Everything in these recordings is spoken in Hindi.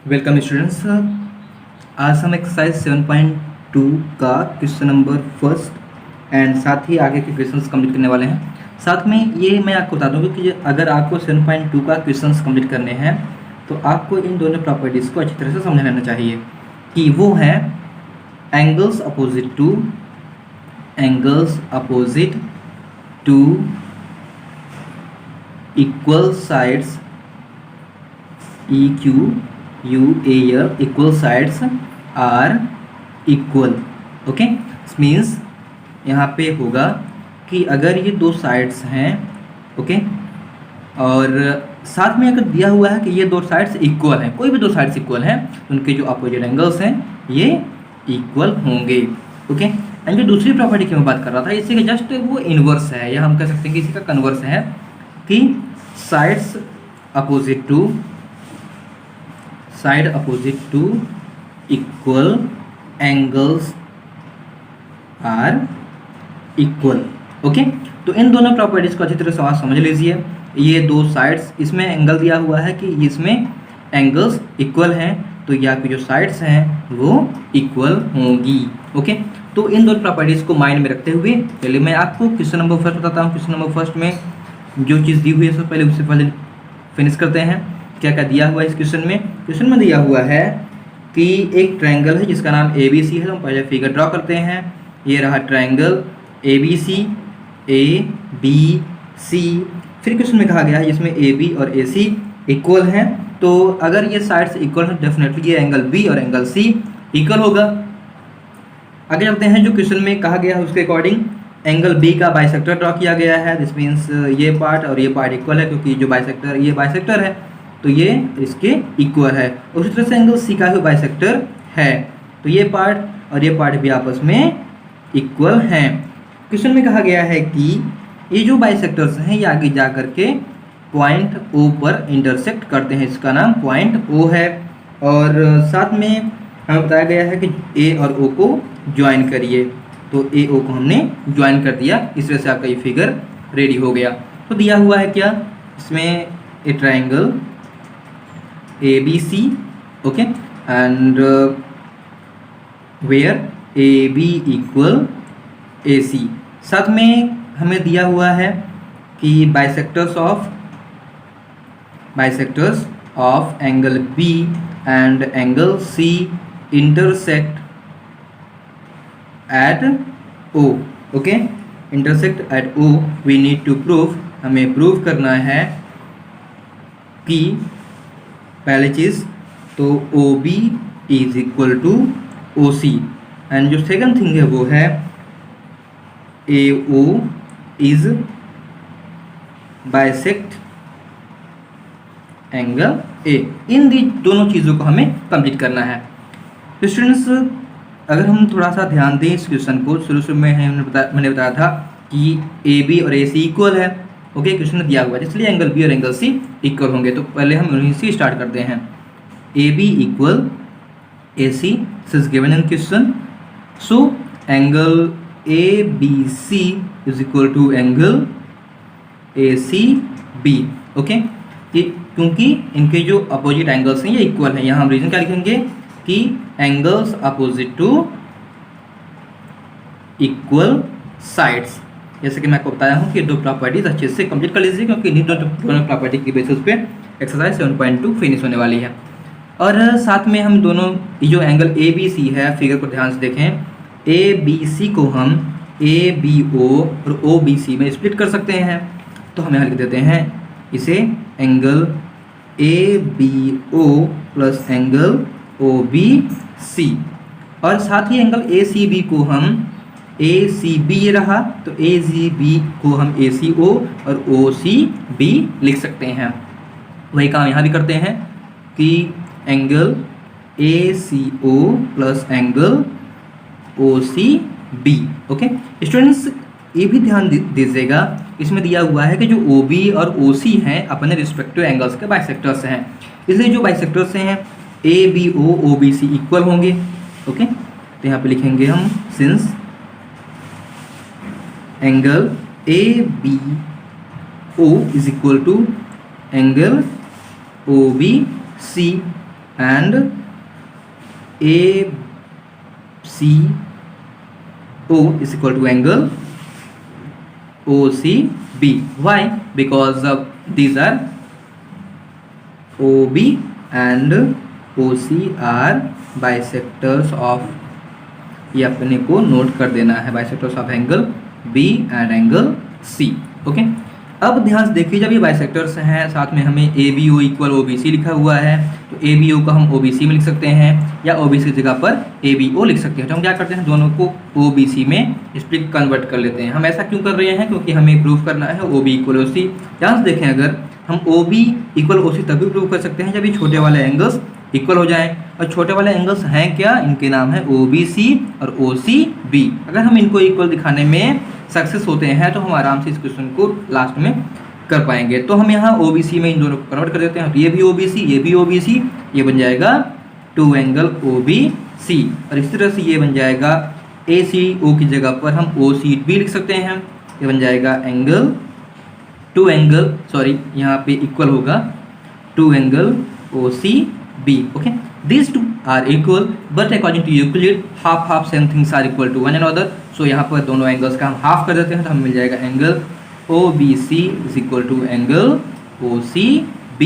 Welcome students. आज हम एक्सरसाइज 7.2 का क्वेश्चन नंबर फर्स्ट एंड साथ ही आगे के क्वेश्चंस कंप्लीट करने वाले हैं। साथ में ये मैं आपको बता दूंगा कि अगर आपको 7.2 का क्वेश्चंस कंप्लीट करने हैं तो आपको इन दोनों प्रॉपर्टीज़ को अच्छी तरह से समझ लेना चाहिए कि वो है angles opposite to equal sides EQUAL equal sides are equal. Okay, means यहाँ पे होगा कि अगर ये दो साइड्स हैं, ओके, और साथ में अगर दिया हुआ है कि ये दो साइड्स इक्वल हैं, कोई भी दो साइड्स इक्वल हैं, तो उनके जो अपोजिट एंगल्स हैं ये इक्वल होंगे। ओके, एंड जो दूसरी प्रॉपर्टी की मैं बात कर रहा था इसी का जस्ट वो इन्वर्स है, या हम कह सकते हैं कि इसी का कन्वर्स है कि sides opposite to equal angles are equal. Okay, तो इन दोनों प्रॉपर्टीज को अच्छी तरह से समझ लीजिए। ये दो साइड्स, इसमें एंगल दिया हुआ है कि इसमें एंगल्स इक्वल हैं, तो यहाँ की जो साइड्स हैं वो इक्वल होंगी। ओके, तो इन दोनों प्रॉपर्टीज को माइंड में रखते हुए पहले मैं आपको क्वेश्चन नंबर फर्स्ट बताता हूँ। क्वेश्चन नंबर फर्स्ट में जो चीज़ दी हुई है सबसे पहले फिनिश करते हैं। क्या क्या दिया हुआ है इस क्वेश्चन में दिया हुआ है कि एक ट्रायंगल है जिसका नाम ABC है। तो हम पहले फिगर ड्रॉ करते हैं। ये रहा ट्रायंगल ABC। फिर क्वेश्चन में कहा गया है जिसमें AB और AC इक्वल हैं, तो अगर ये साइड्स इक्वल हैं डेफिनेटली ये एंगल B और एंगल C इक्वल होगा। आगे चलते हैं। जो क्वेश्चन में कहा गया है उसके अकॉर्डिंग एंगल B का बाइसेक्टर ड्रॉ किया गया है। दिस मीन्स ये पार्ट और ये पार्ट इक्वल है, क्योंकि जो ये बाइसेक्टर है तो ये इसके इक्वल है। उसी तरह से एंगल C का भी बाइसेक्टर है, तो ये पार्ट और ये पार्ट भी आपस में इक्वल हैं। क्वेश्चन में कहा गया है कि ये जो बाइसेक्टर्स हैं ये आगे जा करके पॉइंट O पर इंटरसेक्ट करते हैं, इसका नाम पॉइंट O है। और साथ में हमें बताया गया है कि A और O को ज्वाइन करिए, तो AO को हमने ज्वाइन कर दिया। इस तरह से आपका ये फिगर रेडी हो गया। तो दिया हुआ है क्या इसमें, a triangle ABC, okay, and where AB equal AC। साथ में हमें दिया हुआ है कि bisectors of angle B and angle C intersect at O। Okay, intersect at O we need to prove, हमें प्रूव करना है कि पहली चीज़ तो OB is equal to OC, and जो सेकंड थिंग है वो है AO is bisect angle A। इन दोनों चीज़ों को हमें कंप्लीट करना है। तो स्टूडेंट्स, अगर हम थोड़ा सा ध्यान दें इस क्वेश्चन को, शुरू में मैंने बताया था कि AB और AC इक्वल है। ओके, क्वेश्चन में दिया हुआ है इसलिए एंगल B और एंगल C इक्वल होंगे। तो पहले हम उन्हीं से स्टार्ट करते हैं। AB equal AC is given in question, so angle ABC is equal to angle ACB। Okay, क्योंकि इनके जो अपोजिट एंगल्स हैं ये इक्वल हैं। यहाँ हम रीजन क्या लिखेंगे कि angles opposite to equal sides. जैसे कि मैं आपको बताया हूँ कि दो प्रॉपर्टीज अच्छे से कंप्लीट कर लीजिए, क्योंकि इन्हीं दोनों प्रॉपर्टी की बेसिस पे एक्सरसाइज 7.2 फिनिश होने वाली है। और साथ में हम दोनों जो एंगल ABC है, फिगर को ध्यान से देखें, ABC को हम ABO और OBC में स्प्लिट कर सकते हैं। तो हम यहाँ लिख देते हैं इसे angle ABO plus angle OBC, और साथ ही एंगल ACB को हम ACB रहा तो ACB को हम ACO और OCB लिख सकते हैं। वही काम यहाँ भी करते हैं कि angle ACO plus angle OCB। Okay students, ये भी ध्यान दीजिएगा, इसमें दिया हुआ है कि जो OB और OC हैं अपने रिस्पेक्टिव एंगल्स के बाइसेक्टर्स हैं, इसलिए जो बाइसेक्टर्स हैं ABO OBC इक्वल होंगे। ओके, तो यहाँ पे लिखेंगे हम since angle ABO is equal to angle OBC and ACO is equal to angle OCB. Why? Because these are OB and OC are bisectors of, ये अपने को नोट कर देना है, bisectors of angle B and angle C. Okay, अब ध्यान से देखिए, जब ये बाइसेक्टर्स हैं, साथ में हमें ABO इक्वल OBC लिखा हुआ है, तो ABO को हम OBC में लिख सकते हैं या OBC की जगह पर ABO लिख सकते हैं. तो हम क्या करते हैं, दोनों को OBC में स्प्लिट कन्वर्ट कर लेते हैं. हम ऐसा क्यों कर रहे हैं, क्योंकि हमें प्रूव करना है OB इक्वल OC. ध्यान से देखें, अगर हम OB इक्वल OC तभी प्रूव कर सकते हैं जब ये छोटे वाले एंगल्स इक्वल हो जाएं. और छोटे वाले एंगल्स हैं क्या, इनके नाम है OBC और OCB. अगर हम इनको इक्वल दिखाने में सक्सेस होते हैं तो हम आराम से इस क्वेश्चन को लास्ट में कर पाएंगे. तो हम यहाँ OBC में इन दोनों को कन्वर्ट कर देते हैं. ये भी OBC, ये भी OBC, ये बन जाएगा 2 एंगल OBC. और इस तरह से ये बन जाएगा ACO की जगह पर हम OCB लिख सकते हैं. ये बन जाएगा एंगल 2 एंगल, सॉरी यहाँ पे इक्वल होगा 2 angle OCB. Okay, these two are equal but according to Euclid half same things are equal to one another. So यहाँ पर दोनों एंगल्स का हम हाफ कर देते हैं तो हमें मिल जाएगा angle OBC is equal to angle OCB.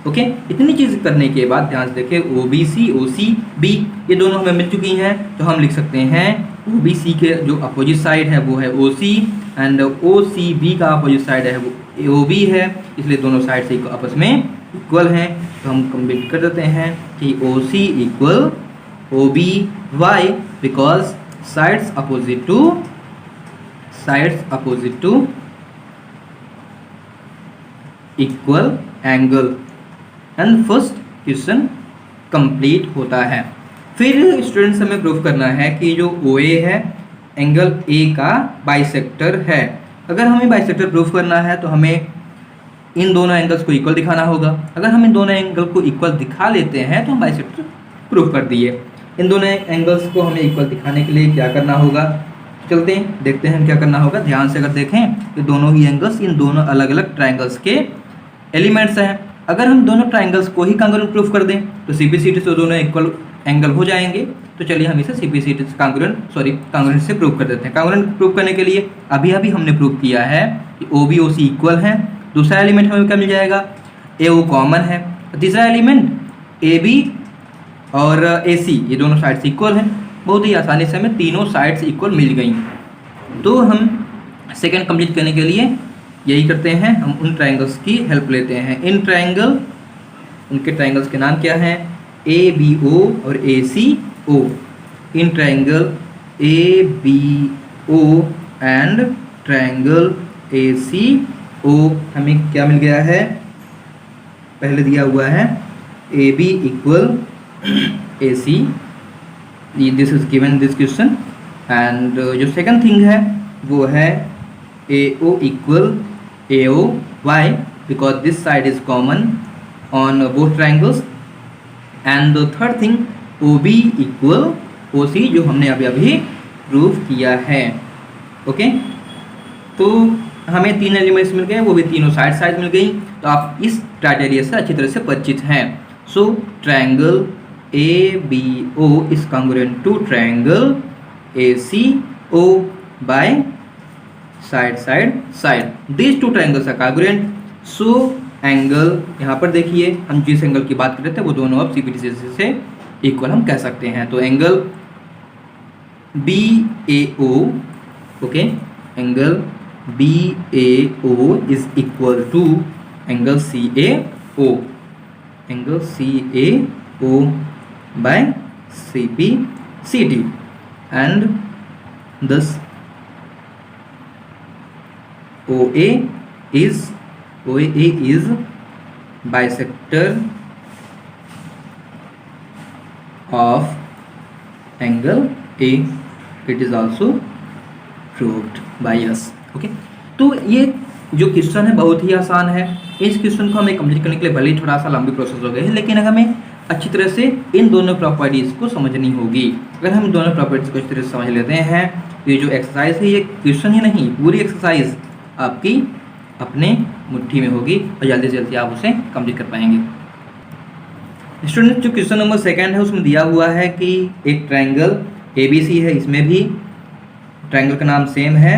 Okay, इतनी चीज करने के बाद ध्यान से देखिए, OBC OCB ये दोनों हमें मिल चुकी हैं, तो हम लिख सकते हैं OBC के जो अपोजिट साइड है वो है OC एंड OCB का अपोजिट साइड है वो OB है, इसलिए दोनों साइड से आपस में इक्वल हैं. तो हम कंप्लीट कर देते हैं कि OC equal OB. Why? Because sides opposite to equal angle. And first question complete होता है. फिर स्टूडेंट्स हमें प्रूव करना है कि जो OA है एंगल A का बाइसेक्टर है. अगर हमें बाइसेक्टर प्रूव करना है तो हमें इन दोनों एंगल्स को इक्वल दिखाना होगा. अगर हम इन दोनों एंगल को इक्वल दिखा लेते हैं तो हम बाइसेक्टर प्रूव कर दिए. इन दोनों एंगल्स को हमें इक्वल दिखाने के लिए क्या करना होगा, चलते हैं देखते हैं क्या करना होगा. ध्यान से अगर देखें तो दोनों ही एंगल्स इन दोनों अलग अलग ट्राइंगल्स के एलिमेंट्स हैं. अगर हम दोनों ट्राइंगल्स को ही कांग्रुएंट प्रूफ कर दें तो CPCT से दोनों इक्वल एंगल हो जाएंगे. तो चलिए हम इसे CPCT से कांग्रुएंट से प्रूव कर देते हैं. कांग्रुएंट प्रूव करने के लिए अभी हमने प्रूव किया है कि OB OC इक्वल है. दूसरा एलिमेंट हमें क्या मिल जाएगा, AO कॉमन है. तीसरा एलिमेंट AB और AC ये दोनों साइड्स इक्वल हैं. बहुत ही आसानी से हमें तीनों साइड्स इक्वल मिल गई. तो हम सेकंड कंप्लीट करने के लिए यही करते हैं, हम उन ट्रायंगल्स की हेल्प लेते हैं. इन ट्रायंगल, उनके ट्रायंगल्स के नाम क्या हैं, ABO और ACO. In triangle ABO and triangle ACO हमें क्या मिल गया है, पहले दिया हुआ है AB equal AC, this is given this question. And जो सेकंड थिंग है वो है AO equal AO. Why? Because this side is common on both triangles. And the third thing OB equal OC जो हमने अभी प्रूव किया है. ओके, तो हमें तीन एलिमेंट्स मिल गए, वो भी तीनों साइड मिल गई. तो आप इस क्राइटेरिया से अच्छी तरह से परिचित हैं. So triangle ABO is congruent to triangle ACO by side. These two triangles are congruent. So angle यहाँ पर देखिए, हम जिस एंगल की बात कर रहे थे वो दोनों अब CPCT से इक्वल हम कह सकते हैं. तो angle BAO, okay, angle BAO is equal to angle CAO by CPCT, and thus OA is bisector of angle A. It is also proved by us. Okay, तो ये जो क्वेश्चन है बहुत ही आसान है. इस क्वेश्चन को हमें कंप्लीट करने के लिए भले ही थोड़ा सा लंबी प्रोसेस हो गई है, लेकिन अगर हमें अच्छी तरह से इन दोनों प्रॉपर्टीज़ को समझनी होगी. अगर हम दोनों प्रॉपर्टीज़ को अच्छी तरह से समझ लेते हैं तो ये जो एक्सरसाइज है ये क्वेश्चन ही नहीं, पूरी एक्सरसाइज आपकी अपने मुट्ठी में होगी और जल्दी से जल्दी आप उसे कंप्लीट कर पाएंगे. स्टूडेंट जो क्वेश्चन नंबर सेकंड है उसमें दिया हुआ है कि एक ट्रायंगल ABC है, इसमें भी ट्रायंगल का नाम सेम है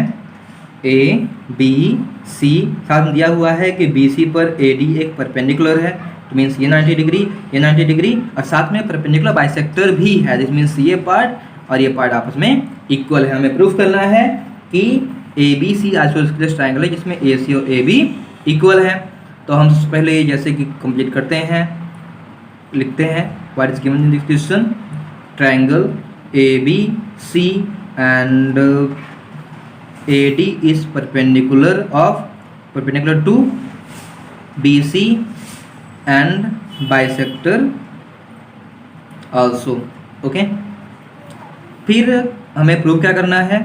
ABC, साथ में दिया हुआ है कि BC पर AD एक परपेंडिकुलर है, तो मीन्स ये 90 डिग्री, ये 90 डिग्री, और साथ में परपेंडिकुलर बाइसेक्टर भी है, दिस मीन्स ये पार्ट और ये पार्ट आपस में इक्वल है। हमें प्रूफ करना है कि ABC आइसोस्केलेस ट्रायंगल है जिसमें AC और AB इक्वल है। तो हम पहले जैसे कि कंप्लीट करते हैं, लिखते हैं what is given in this question, triangle ABC and AD is perpendicular to BC and bisector also, okay. फिर हमें प्रूव क्या करना है,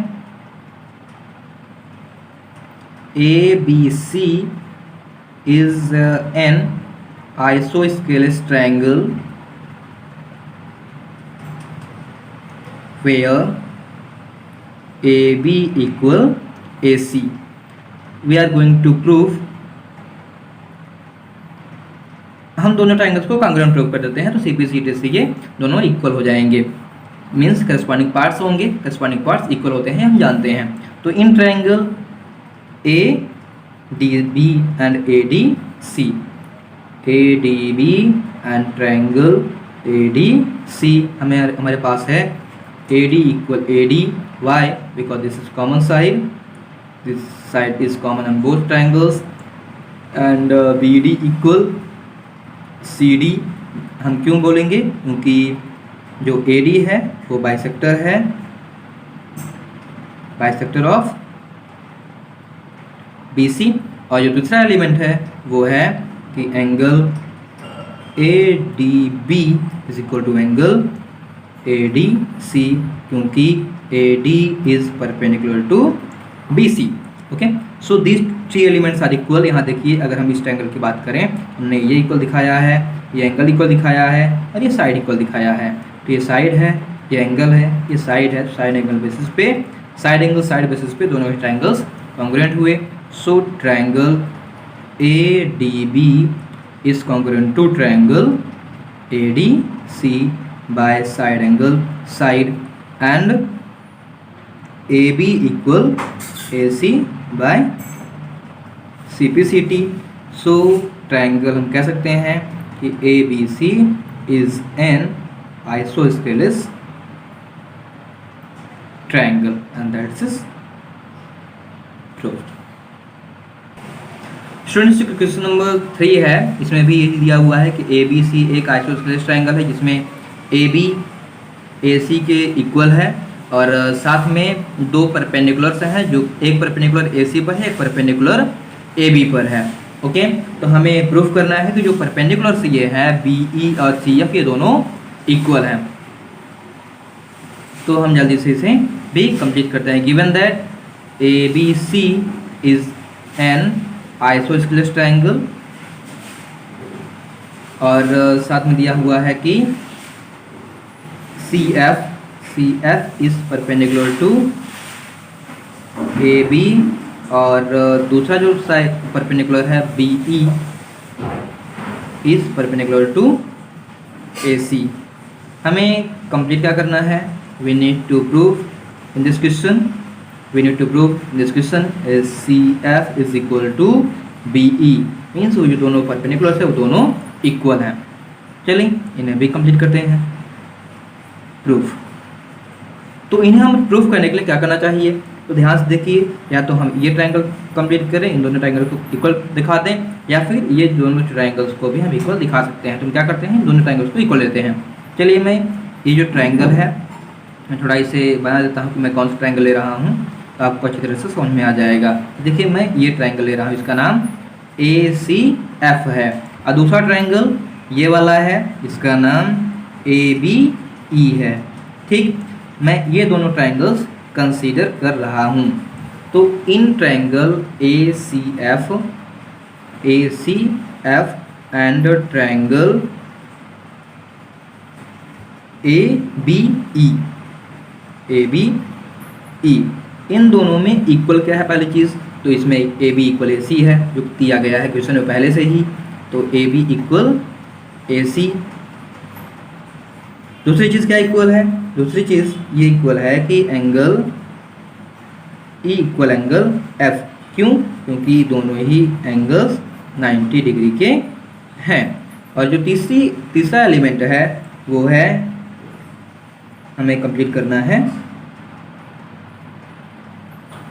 ABC is an isosceles triangle where AB equal AC. We are going to prove, हम दोनों ट्राइंगल्स को कॉन्ग्रुएंट प्रूव कर देते हैं, तो CP/CD से ये दोनों इक्वल हो जाएंगे, मीन्स करस्पॉन्डिंग पार्ट्स होंगे, करस्पॉन्डिंग पार्ट्स इक्वल होते हैं, हम जानते हैं। तो in triangle ADB and ADC, ADB and triangle ADC, हमारे पास है AD equal AD, why? Because this is common side, this side is common on both triangles, and BD equal CD, हम क्यों बोलेंगे, क्योंकि जो AD है वो बाइसेक्टर है, बाइसेक्टर ऑफ BC, और जो दूसरा एलिमेंट है वो है कि angle ADB is equal to angle ADC, क्योंकि AD is perpendicular to BC, okay. So this three elements are equal. यहाँ देखिए, अगर हम इस ट्रायंगल की बात करें, हमने ये इक्वल दिखाया है, ये एंगल इक्वल दिखाया है, और ये साइड इक्वल दिखाया है। तो ये साइड है, ये एंगल है, ये साइड है, साइड एंगल बेसिस पे, साइड एंगल साइड बेसिस पे दोनों ही ट्रायंगल्स कॉन्ग्रुएंट हुए। So triangle ADB is congruent to triangle ADC by side angle side, and AB equal AC by CP/CD. so triangle हम कह सकते हैं कि ABC is an isosceles triangle, and that is proved. Students जो क्वेश्चन नंबर 3 है, इसमें भी यही दिया हुआ है कि ABC एक आइसोस्केलेस ट्रायंगल है जिसमें AB AC के इक्वल है, और साथ में दो परपेंडिकुलर्स हैं, जो एक परपेंडिकुलर AC पर है, एक परपेंडिकुलर AB पर है, ओके। तो हमें प्रूफ करना है कि जो परपेंडिकुलर्स ये है BE और CF, ये दोनों इक्वल हैं। तो हम जल्दी से इसे भी कंप्लीट करते हैं। Given that ABC is an isosceles triangle, और साथ में दिया हुआ है कि CF is perpendicular to AB, और दूसरा जो परपेंडिकुलर है BE is perpendicular to AC। हमें कंप्लीट क्या करना है, we need to prove in this question is CF is equal to BE, means वो जो दोनों परपेंडिकुलर है वो दोनों इक्वल हैं। चलिए इन्हें भी कंप्लीट करते हैं प्रूफ। तो इन्हें हम प्रूफ करने के लिए क्या करना चाहिए, तो ध्यान से देखिए, या तो हम ये ट्रायंगल कंप्लीट करें, इन दोनों ट्रायंगल को इक्वल दिखा दें, या फिर ये दोनों ट्रायंगल्स को भी हम इक्वल दिखा सकते हैं। तो हम क्या करते हैं, दोनों ट्रायंगल्स को इक्वल लेते हैं। चलिए मैं ये जो ट्रायंगल है, मैं थोड़ा इसे बना देता हूँ कि मैं कौन सा ट्रायंगल ले रहा हूँ, तो आपको अच्छी तरह से समझ में आ जाएगा। देखिए मैं ये ट्रायंगल ले रहा हूँ, इसका नाम ACF है, और दूसरा ट्रायंगल ये वाला है, इसका नाम ABE है। ठीक, मैं ये दोनों ट्रायंगल्स कंसीडर कर रहा हूँ। तो in triangle ACF and triangle ABE, इन दोनों में इक्वल क्या है पहली चीज़, तो इसमें AB इक्वल AC है, जो दिया गया है क्वेश्चन में पहले से ही। तो AB इक्वल AC, दूसरी चीज़ क्या इक्वल है, दूसरी चीज़ ये इक्वल है कि angle E equal angle F. क्यों? क्योंकि दोनों ही एंगल्स 90 डिग्री के हैं। और जो तीसरा एलिमेंट है वो है, हमें कंप्लीट करना है।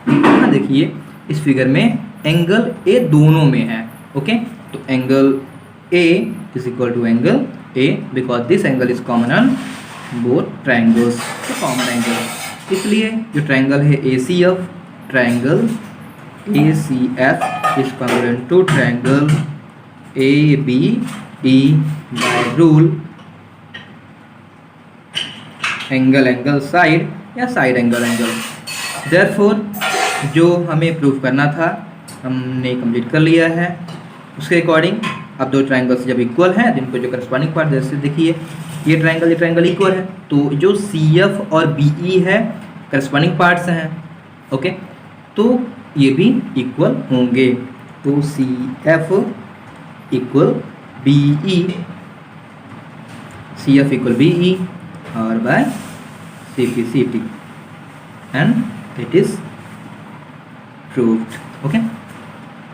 यहाँ देखिए इस फिगर में एंगल ए दोनों में है। ओके, तो angle A is equal to angle A because this angle is common on both triangles, तो कॉमन एंगल। इसलिए जो ट्रायंगल है A C F, triangle A C F is congruent to triangle A B E by rule angle angle side या साइड एंगल एंगल। देयरफॉर जो हमें प्रूफ करना था हमने कंप्लीट कर लिया है। उसके अकॉर्डिंग अब दो ट्रायंगल्स जब इक्वल हैं, जिनको जो करस्पॉन्डिंग पार्ट, जैसे देखिए ये ट्रायंगल इक्वल है, तो जो सी एफ और बी ई है करस्पॉन्डिंग पार्ट्स हैं। ओके, तो ये भी इक्वल होंगे, तो C F equal B E, C F equal B E और by C T, and it is proved. Okay.